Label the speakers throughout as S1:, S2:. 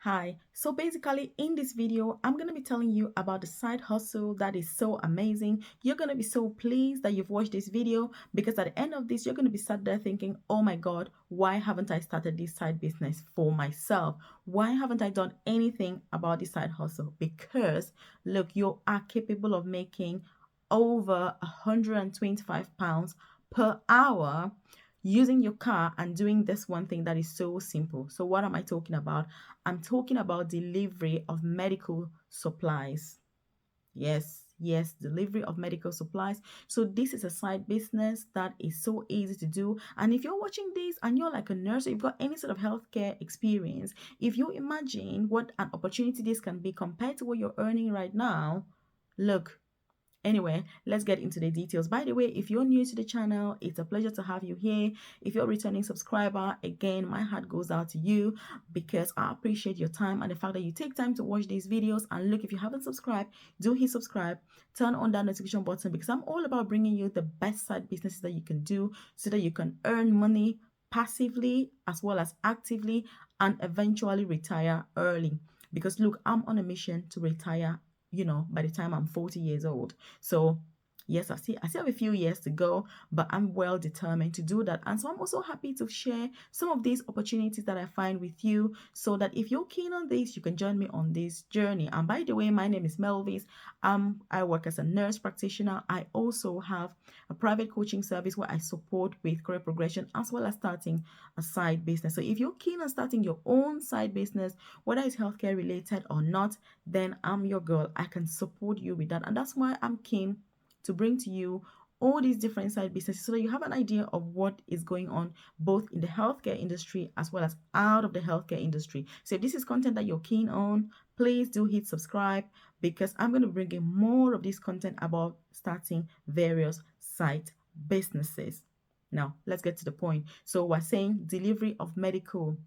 S1: Hi, so basically in this video, I'm going to be telling you about the side hustle that is so amazing. You're going to be so pleased that you've watched this video because at the end of this, you're going to be sat there thinking, oh my God, why haven't I started this side business for myself? Why haven't I done anything about this side hustle? Because look, you are capable of making over £125 per hour using your car and doing this one thing that is so simple. So what am I talking about? I'm talking about delivery of medical supplies. Yes, delivery of medical supplies. So this is a side business that is so easy to do. And if you're watching this and you're like a nurse, or you've got any sort of healthcare experience, if you imagine what an opportunity this can be compared to what you're earning right now, look, anyway, let's get into the details. By the way, if you're new to the channel, it's a pleasure to have you here. If you're a returning subscriber, again, my heart goes out to you because I appreciate your time and the fact that you take time to watch these videos. And look, if you haven't subscribed, do hit subscribe, turn on that notification button because I'm all about bringing you the best side businesses that you can do so that you can earn money passively as well as actively and eventually retire early. Because look, I'm on a mission to retire by the time I'm 40 years old. So yes, I still have a few years to go, but I'm well determined to do that. And so I'm also happy to share some of these opportunities that I find with you so that if you're keen on this, you can join me on this journey. And by the way, my name is Melvis. I work as a nurse practitioner. I also have a private coaching service where I support with career progression as well as starting a side business. So if you're keen on starting your own side business, whether it's healthcare related or not, then I'm your girl. I can support you with that. And that's why I'm keen to bring to you all these different side businesses so that you have an idea of what is going on both in the healthcare industry as well as out of the healthcare industry. So if this is content that you're keen on, please do hit subscribe because I'm going to bring in more of this content about starting various side businesses. Now, let's get to the point. So we're saying delivery of medical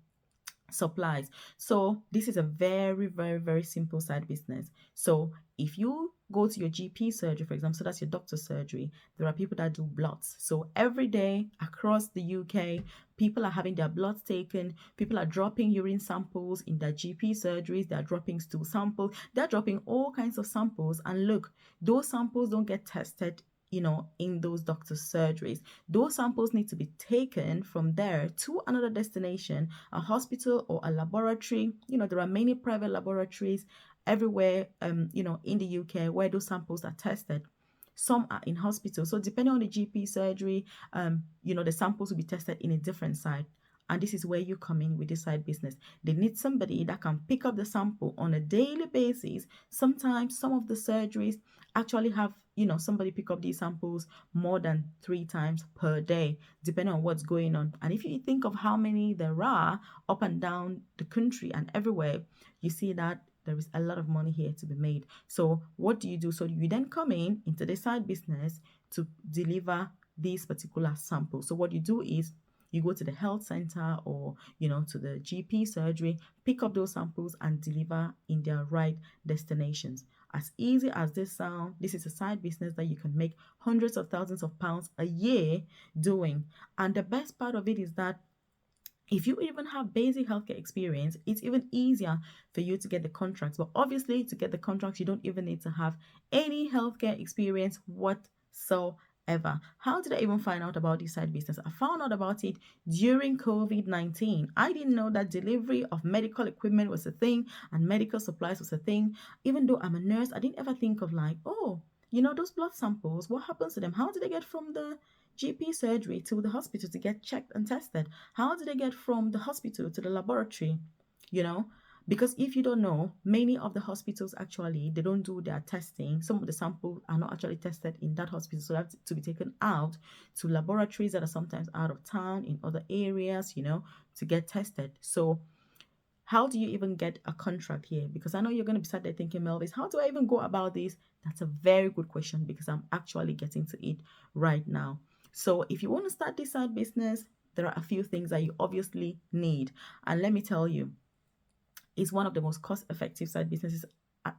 S1: supplies. So this is a very, very, very simple side business. So if you go to your GP surgery, for example, so that's your doctor's surgery, there are people that do bloods. So every day across the UK, people are having their bloods taken. People are dropping urine samples in their GP surgeries. They're dropping stool samples. They're dropping all kinds of samples. And look, those samples don't get tested in those doctor's surgeries. Those samples need to be taken from there to another destination, a hospital or a laboratory. There are many private laboratories everywhere, in the UK where those samples are tested. Some are in hospitals. So depending on the GP surgery, the samples will be tested in a different site. And this is where you come in with this side business. They need somebody that can pick up the sample on a daily basis. Sometimes some of the surgeries actually have, somebody pick up these samples more than 3 times per day, depending on what's going on. And if you think of how many there are up and down the country and everywhere, you see that there is a lot of money here to be made. So what do you do? So you then come in into the side business to deliver these particular samples. So what you do is you go to the health center or to the GP surgery, pick up those samples and deliver in their right destinations. As easy as this sounds, this is a side business that you can make hundreds of thousands of pounds a year doing. And the best part of it is that if you even have basic healthcare experience, it's even easier for you to get the contracts. But obviously, to get the contracts, you don't even need to have any healthcare experience whatsoever. How did I even find out about this side business? I found out about it during COVID-19. I didn't know that delivery of medical equipment was a thing and medical supplies was a thing. Even though I'm a nurse, I didn't ever think of like, oh, those blood samples, what happens to them? How do they get from the GP surgery to the hospital to get checked and tested? How do they get from the hospital to the laboratory? You know, because if you don't know, many of the hospitals actually they don't do their testing. Some of the samples are not actually tested in that hospital, so that's to be taken out to laboratories that are sometimes out of town in other areas, to get tested. So how do you even get a contract here? Because I know you're going to be sat there thinking, Melvis, how do I even go about this? That's a very good question because I'm actually getting to it right now. So if you want to start this side business, there are a few things that you obviously need. And let me tell you, it's one of the most cost-effective side businesses,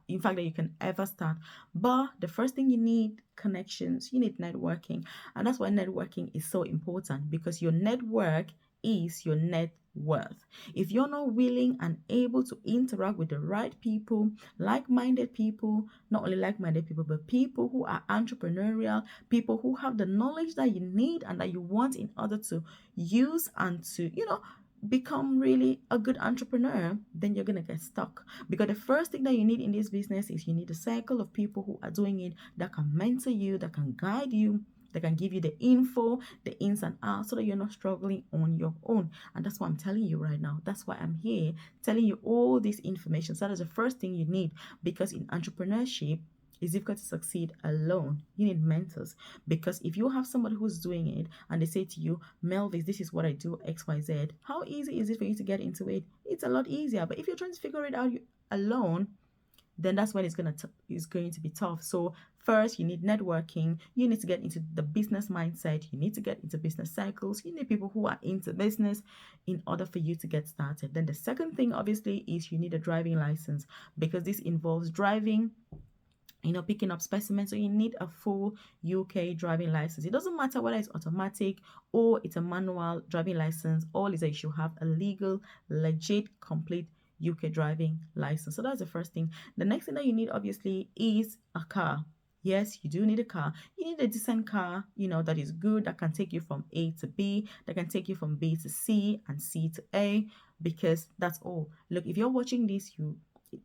S1: in fact, that you can ever start. But the first thing you need, connections, you need networking. And that's why networking is so important because your network is your net worth. If you're not willing and able to interact with the right people, like-minded people, not only like-minded people, but people who are entrepreneurial, people who have the knowledge that you need and that you want in order to use and to, become really a good entrepreneur, then you're gonna get stuck. Because the first thing that you need in this business is you need a circle of people who are doing it, that can mentor you, that can guide you, that can give you the info, the ins and outs, so that you're not struggling on your own. And that's what I'm telling you right now. That's why I'm here telling you all this information. So that is the first thing you need, because in entrepreneurship, it's difficult to succeed alone. You need mentors, because if you have somebody who's doing it and they say to you, Melvis, this is what I do, XYZ, how easy is it for you to get into it? It's a lot easier. But if you're trying to figure it out alone, then that's when it's going to be tough. So first, you need networking. You need to get into the business mindset. You need to get into business cycles. You need people who are into business in order for you to get started. Then the second thing, obviously, is you need a driving license, because this involves driving, picking up specimens. So you need a full UK driving license. It doesn't matter whether it's automatic or it's a manual driving license. All is that you should have a legal, legit, complete UK driving license. So that's the first thing. The next thing that you need, obviously, is a car. Yes, you do need a car. You need a decent car, that is good, that can take you from A to B, that can take you from B to C and C to A, because that's all. Look, if you're watching this,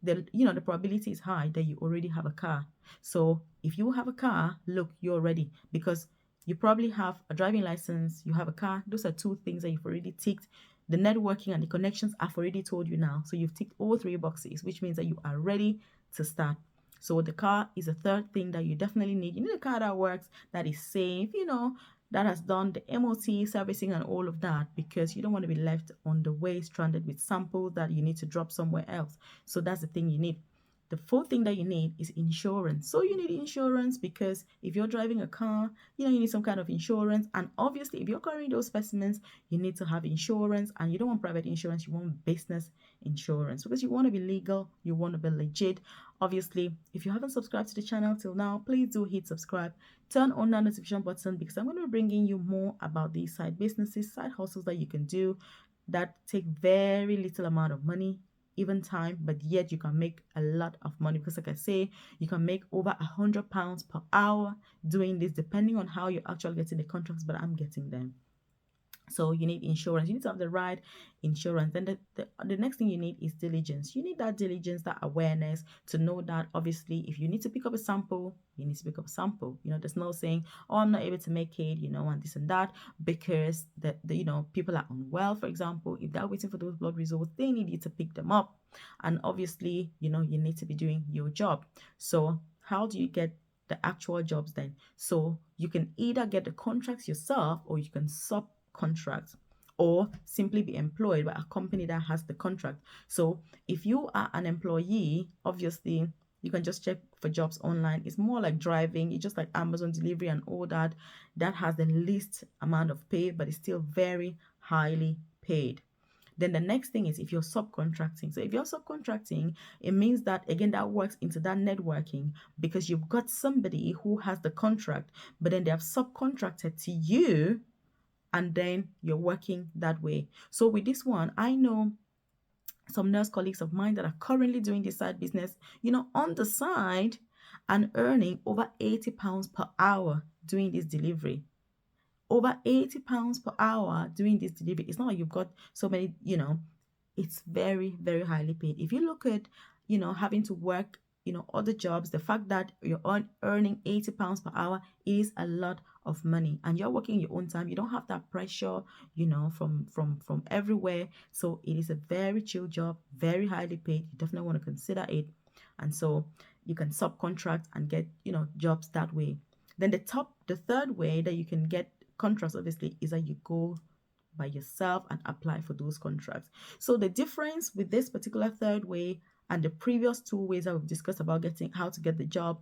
S1: the probability is high that you already have a car. So if you have a car, look, you're ready, because you probably have a driving license, you have a car. Those are two things that you've already ticked. The networking and the connections, I've already told you now. So you've ticked all three boxes, which means that you are ready to start. So the car is a third thing that you definitely need. You need a car that works, that is safe, that has done the MOT servicing and all of that, because you don't want to be left on the way stranded with samples that you need to drop somewhere else. So that's the thing you need. The fourth thing that you need is insurance. So you need insurance, because if you're driving a car, you need some kind of insurance. And obviously, if you're carrying those specimens, you need to have insurance. And you don't want private insurance, you want business insurance, because you want to be legal, you want to be legit. Obviously, if you haven't subscribed to the channel till now, please do hit subscribe. Turn on that notification button, because I'm going to be bringing you more about these side businesses, side hustles that you can do that take very little amount of money, even time, but yet you can make a lot of money. Because like I say, you can make over £100 per hour doing this, depending on how you're actually getting the contracts, but I'm getting them. So you need insurance. You need to have the right insurance. Then the next thing you need is diligence. You need that diligence, that awareness, to know that obviously if you need to pick up a sample, you need to pick up a sample. There's no saying, oh, I'm not able to make it, and this and that, because the people are unwell, for example. If they're waiting for those blood results, they need you to pick them up. And obviously, you need to be doing your job. So how do you get the actual jobs then? So you can either get the contracts yourself, or you can subcontract, or simply be employed by a company that has the contract. So if you are an employee, obviously you can just check for jobs online. It's more like driving. It's just like Amazon delivery and all that. That has the least amount of pay, but it's still very highly paid. Then the next thing is if you're subcontracting. So if you're subcontracting, it means that, again, that works into that networking, because you've got somebody who has the contract, but then they have subcontracted to you, and then you're working that way. So with this one, I know some nurse colleagues of mine that are currently doing this side business, on the side, and earning over £80 per hour doing this delivery. Over £80 per hour doing this delivery. It's not like you've got so many, it's very, very highly paid. If you look at, having to work, other jobs, the fact that you're earning £80 per hour is a lot of money, and you're working your own time. You don't have that pressure, from everywhere. So it is a very chill job, very highly paid. You definitely want to consider it. And so you can subcontract and get, jobs that way. Then the third way that you can get contracts, obviously, is that you go by yourself and apply for those contracts. So the difference with this particular third way and the previous two ways that we've discussed about how to get the job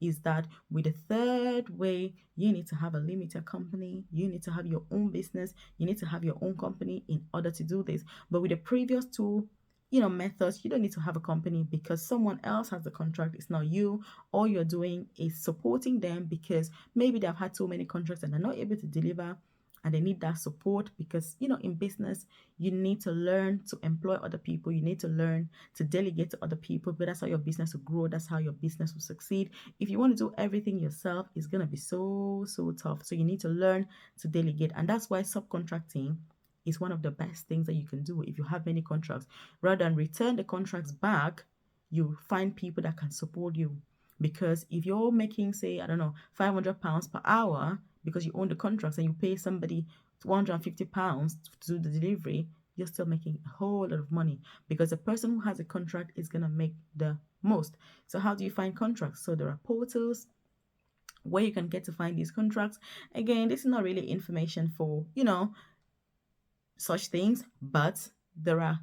S1: is that with the third way, you need to have a limited company, you need to have your own business, you need to have your own company in order to do this. But with the previous two methods, you don't need to have a company, because someone else has the contract. It's not you. All you're doing is supporting them, because maybe they've had so many contracts and they're not able to deliver, and they need that support because, in business, you need to learn to employ other people. You need to learn to delegate to other people, but that's how your business will grow. That's how your business will succeed. If you want to do everything yourself, it's going to be so, so tough. So you need to learn to delegate. And that's why subcontracting is one of the best things that you can do if you have many contracts. Rather than return the contracts back, you find people that can support you. Because if you're making, say, I don't know, £500 per hour because you own the contracts, and you pay somebody £150 to do the delivery, you're still making a whole lot of money because the person who has a contract is going to make the most. So how do you find contracts? So there are portals where you can get to find these contracts. Again, this is not really information for, such things, but there are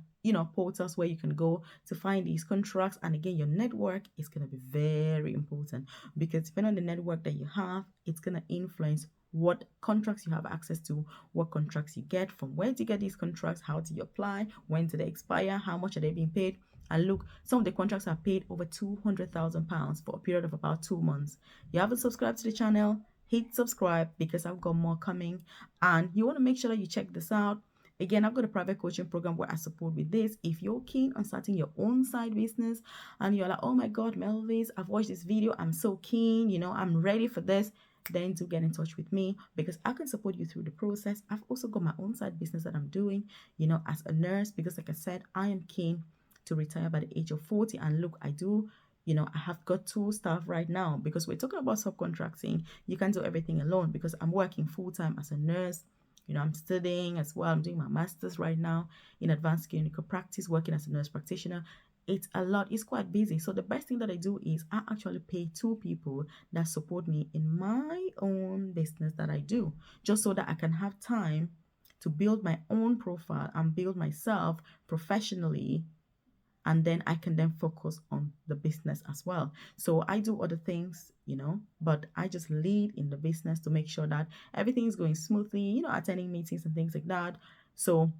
S1: portals where you can go to find these contracts. And again, your network is going to be very important because depending on the network that you have, it's going to influence what contracts you have access to, what contracts you get, from where to get these contracts, how do you apply, when do they expire, how much are they being paid. And look, some of the contracts are paid over £200,000 for a period of about 2 months. You haven't subscribed to the channel, hit subscribe because I've got more coming, and you want to make sure that you check this out. Again, I've got a private coaching program where I support with this. If you're keen on starting your own side business and you're like, oh my God, Melvis, I've watched this video, I'm so keen, I'm ready for this, then do get in touch with me because I can support you through the process. I've also got my own side business that I'm doing, as a nurse, because like I said, I am keen to retire by the age of 40. And look, I do, I have got 2 staff right now because we're talking about subcontracting. You can't do everything alone because I'm working full-time as a nurse. I'm studying as well. I'm doing my master's right now in advanced clinical practice, working as a nurse practitioner. It's a lot. It's quite busy. So the best thing that I do is I actually pay 2 people that support me in my own business that I do, just so that I can have time to build my own profile and build myself professionally, and then I can then focus on the business as well. So I do other things, but I just lead in the business to make sure that everything is going smoothly, attending meetings and things like that. So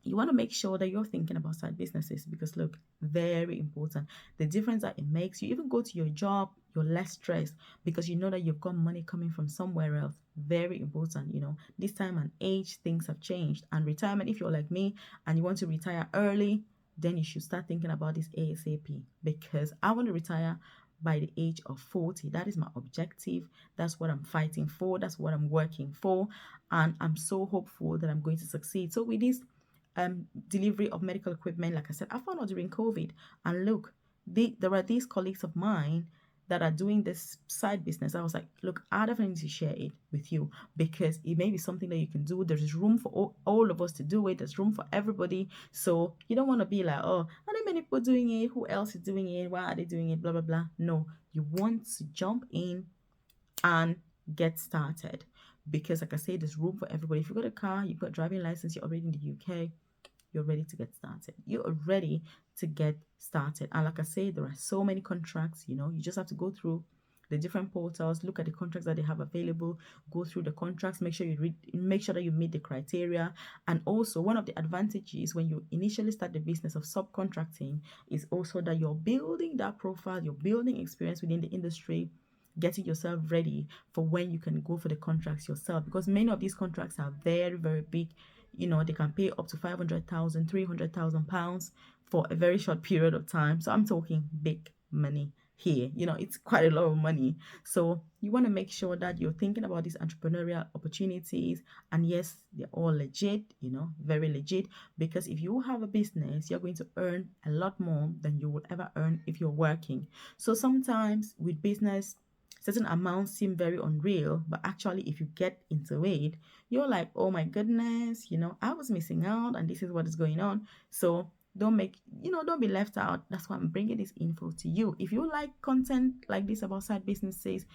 S1: you want to make sure that you're thinking about side businesses because look, very important. The difference that it makes, you even go to your job, you're less stressed because you know that you've got money coming from somewhere else. Very important. This time and age, things have changed. And retirement, if you're like me and you want to retire early, then you should start thinking about this ASAP because I want to retire by the age of 40. That is my objective. That's what I'm fighting for. That's what I'm working for. And I'm so hopeful that I'm going to succeed. So with this delivery of medical equipment, like I said, I found out during COVID. And look, there are these colleagues of mine that are doing this side business. I was like, look, I definitely need to share it with you because it may be something that you can do. There's room for all of us to do it. There's room for everybody. So you don't want to be like, oh, are there many people doing it? Who else is doing it? Why are they doing it? Blah, blah, blah. No, you want to jump in and get started because like I say, there's room for everybody. If you've got a car, you've got a driving license, you're already in the UK, you're ready to get started. You are ready to get started. And like I say, there are so many contracts, you just have to go through the different portals, look at the contracts that they have available, go through the contracts, make sure that you meet the criteria. And also one of the advantages when you initially start the business of subcontracting is also that you're building that profile, you're building experience within the industry, getting yourself ready for when you can go for the contracts yourself, because many of these contracts are very, very big. They can pay up to 500,000, 300,000 pounds for a very short period of time. So I'm talking big money here. It's quite a lot of money. So you want to make sure that you're thinking about these entrepreneurial opportunities. And yes, they're all legit, very legit. Because if you have a business, you're going to earn a lot more than you would ever earn if you're working. So sometimes with business, certain amounts seem very unreal, but actually if you get into it, you're like, oh my goodness, I was missing out and this is what is going on. So don't be left out. That's why I'm bringing this info to you. If you like content like this about side businesses,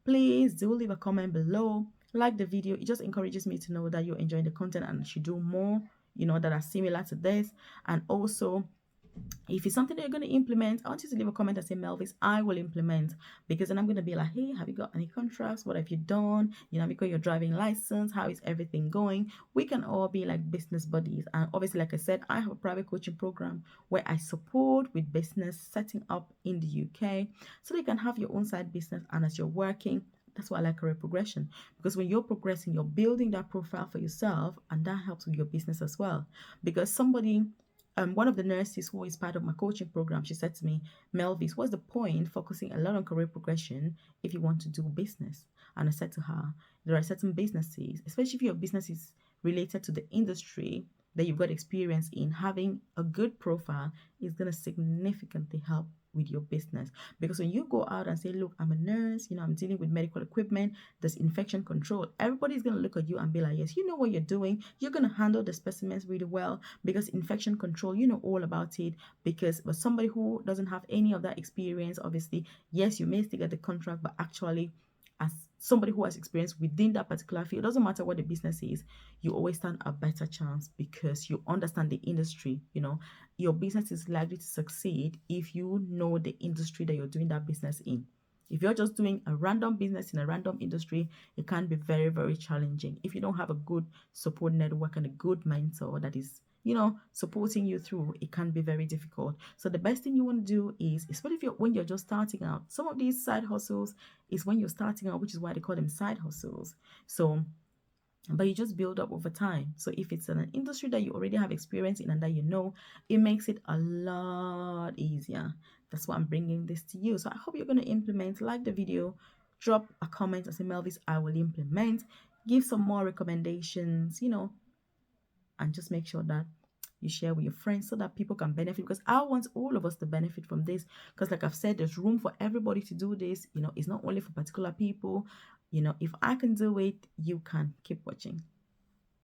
S1: please do leave a comment below, like the video. It just encourages me to know that you're enjoying the content and I should do more, that are similar to this. And also, if it's something that you're going to implement, I want you to leave a comment and say, Melvis, I will implement, because then I'm going to be like, hey, have you got any contracts? What have you done? Have you got your driving license? How is everything going? We can all be like business buddies. And obviously, like I said, I have a private coaching program where I support with business setting up in the UK so that you can have your own side business. And as you're working, That's why I like career progression, because when you're progressing, you're building that profile for yourself, and that helps with your business as well. Because somebody, one of the nurses who is part of my coaching program, she said to me, Melvis, what's the point focusing a lot on career progression if you want to do business? And I said to her, there are certain businesses, especially if your business is related to the industry that you've got experience in, having a good profile is going to significantly help with your business. Because when you go out and say, look, I'm a nurse, I'm dealing with medical equipment, there's infection control, everybody's going to look at you and be like, yes, you know what you're doing, you're going to handle the specimens really well, because infection control, you know all about it. Because but somebody who doesn't have any of that experience, obviously, yes, you may still get the contract, but actually, as somebody who has experience within that particular field, it doesn't matter what the business is, you always stand a better chance because you understand the industry. Your business is likely to succeed if you know the industry that you're doing that business in. If you're just doing a random business in a random industry, it can be very, very challenging. If you don't have a good support network and a good mentor that is, supporting you through, it can be very difficult. So the best thing you want to do is, especially when you're just starting out, some of these side hustles is when you're starting out, which is why they call them side hustles. So but you just build up over time. So if it's in an industry that you already have experience in and that it makes it a lot easier. That's why I'm bringing this to you. So I hope you're going to implement. Like the video, drop a comment and say, Melvis, I will implement. Give some more recommendations, and just make sure that you share with your friends so that people can benefit, because I want all of us to benefit from this. Because like I've said, there's room for everybody to do this. It's not only for particular people. If I can do it, you can. Keep watching.